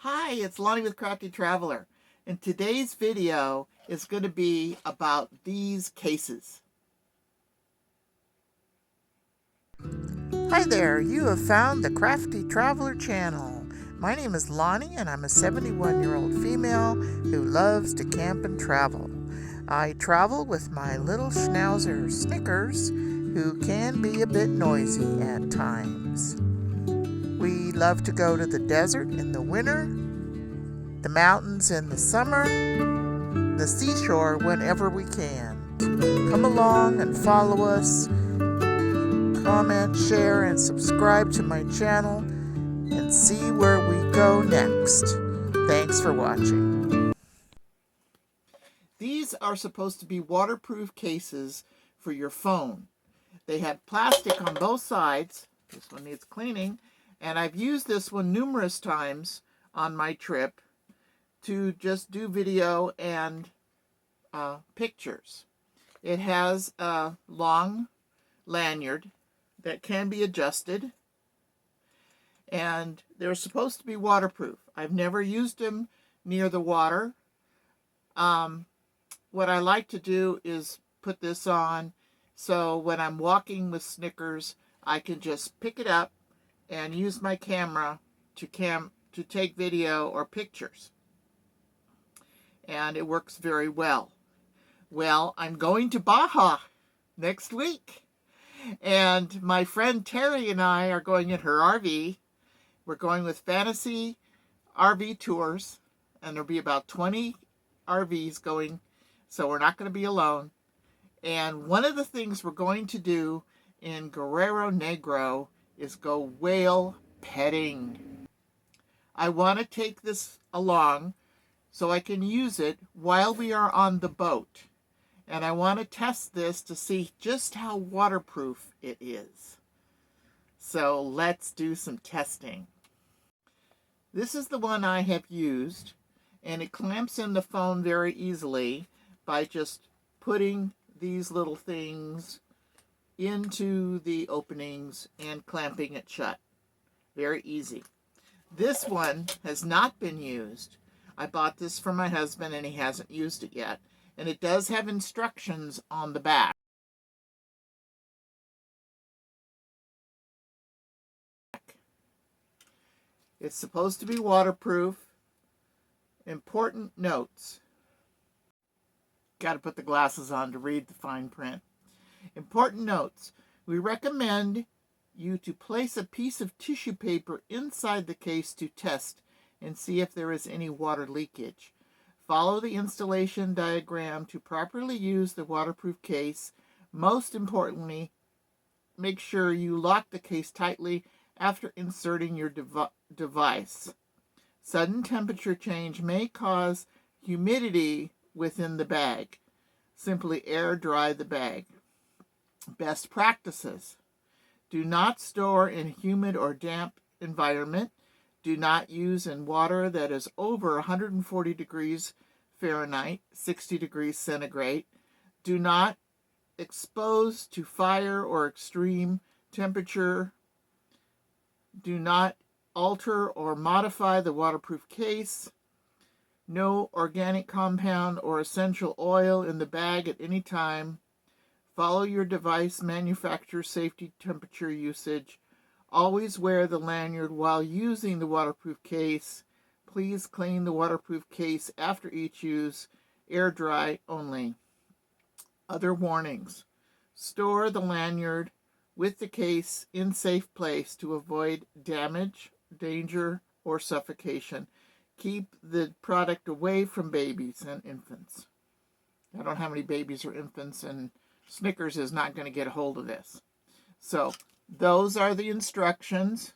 Hi, it's Lonnie with Crafty Traveler, and today's video is going to be about these cases. Hi there, you have found the Crafty Traveler channel. My name is Lonnie and I'm a 71-year-old female who loves to camp and travel. I travel with my little Schnauzer Snickers, who can be a bit noisy at times. We love to go to the desert in the winter, the mountains in the summer, the seashore whenever we can. Come along and follow us, comment, share, and subscribe to my channel and see where we go next. Thanks for watching. These are supposed to be waterproof cases for your phone. They have plastic on both sides. This one needs cleaning, and I've used this one numerous times on my trip to just do video and pictures. It has a long lanyard that can be adjusted, and they're supposed to be waterproof. I've never used them near the water. What I like to do is put this on so when I'm walking with Snickers, I can just pick it up and use my camera to take video or pictures. And it works very well. Well, I'm going to Baja next week. And my friend Terry and I are going in her RV. We're going with Fantasy RV Tours. And there'll be about 20 RVs going. So we're not going to be alone. And one of the things we're going to do in Guerrero Negro is go whale petting. I want to take this along so I can use it while we are on the boat. And I want to test this to see just how waterproof it is. So let's do some testing. This is the one I have used, and it clamps in the phone very easily by just putting these little things into the openings and clamping it shut. Very easy. This one has not been used. I bought this for my husband and he hasn't used it yet. And it does have instructions on the back. It's supposed to be waterproof. Important notes. Got to put the glasses on to read the fine print. Important notes. We recommend you to place a piece of tissue paper inside the case to test and see if there is any water leakage. Follow the installation diagram to properly use the waterproof case. Most importantly, make sure you lock the case tightly after inserting your device. Sudden temperature change may cause humidity within the bag. Simply air dry the bag. Best practices. Do not store in a humid or damp environment. Do not use in water that is over 140 degrees Fahrenheit, 60 degrees centigrade. Do not expose to fire or extreme temperature. Do not alter or modify the waterproof case. No organic compound or essential oil in the bag at any time. Follow your device manufacturer safety temperature usage. Always wear the lanyard while using the waterproof case. Please clean the waterproof case after each use. Air dry only. Other warnings. Store the lanyard with the case in safe place to avoid damage, danger, or suffocation. Keep the product away from babies and infants. I don't have any babies or infants, and Snickers is not going to get a hold of this. So those are the instructions.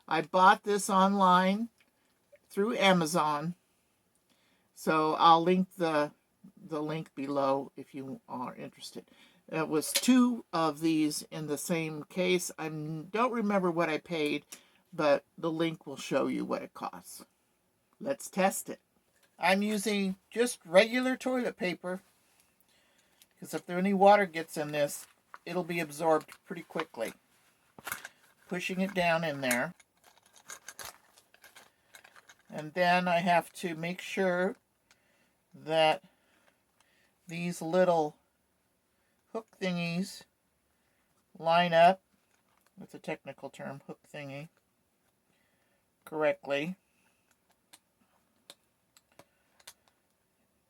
I bought this online through Amazon. So I'll link the link below if you are interested. It was 2 of these in the same case. I don't remember what I paid, but the link will show you what it costs. Let's test it. I'm using just regular toilet paper because if any water gets in this, it'll be absorbed pretty quickly. Pushing it down in there. And then I have to make sure that these little hook thingies line up, that's a technical term, hook thingy, correctly,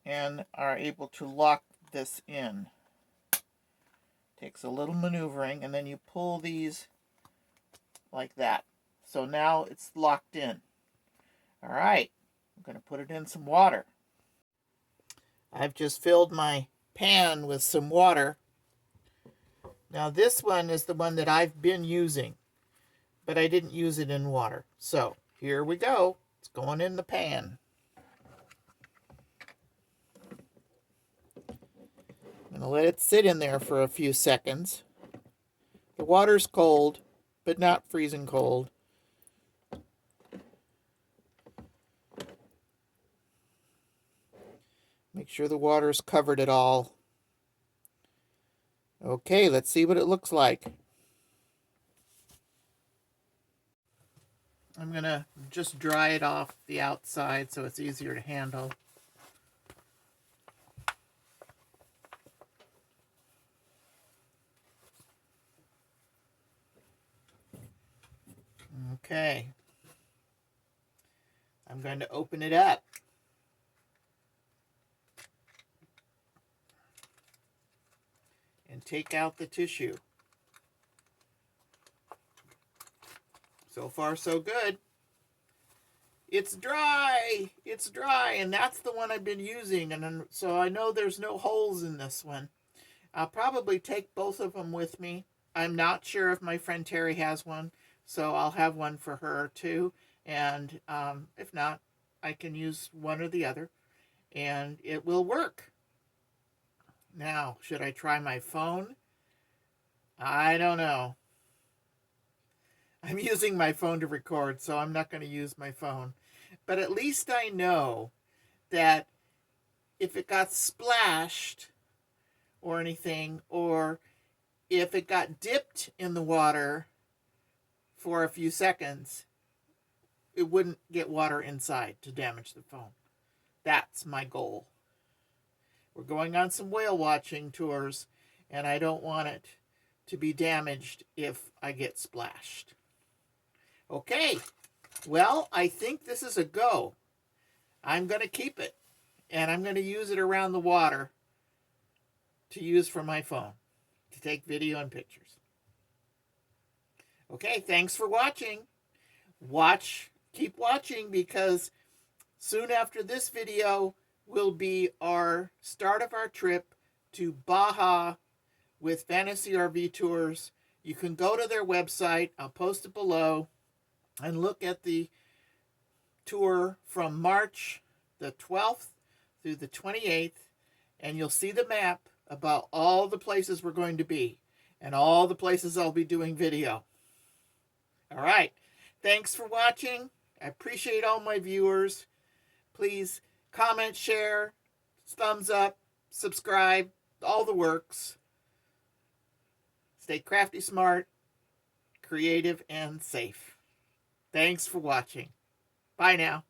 and are able to lock this in. Takes a little maneuvering, and then you pull these like that. So now it's locked in. All right, I'm going to put it in some water. I've just filled my pan with some water. Now this one is the one that I've been using, but I didn't use it in water. So here we go. It's going in the pan. I'm going to let it sit in there for a few seconds. The water's cold, but not freezing cold. Make sure the water's covered it all. Okay, let's see what it looks like. I'm going to just dry it off the outside so it's easier to handle. Okay. I'm going to open it up. And take out the tissue. So far, so good. It's dry. It's dry, and that's the one I've been using, and so I know there's no holes in this one. I'll probably take both of them with me. I'm not sure if my friend Terry has one, so I'll have one for her too. And if not, I can use one or the other, and it will work. Now, should I try my phone? I don't know. I'm using my phone to record, so I'm not going to use my phone. But at least I know that if it got splashed or anything, or if it got dipped in the water for a few seconds, it wouldn't get water inside to damage the phone. That's my goal. We're going on some whale watching tours, and I don't want it to be damaged if I get splashed. Okay, well, I think this is a go. I'm going to keep it, and I'm going to use it around the water to use for my phone, to take video and pictures. Okay, thanks for watching. Keep watching, because soon after this video will be our start of our trip to BAJA with Fantasy RV Tours. You can go to their website, I'll post it below, and look at the tour from March the 12th through the 28th, and you'll see the map about all the places we're going to be and all the places I'll be doing video. All right, thanks for watching. I appreciate all my viewers. Please comment, share, thumbs up, subscribe, all the works. Stay crafty, smart, creative, and safe. Thanks for watching. Bye now.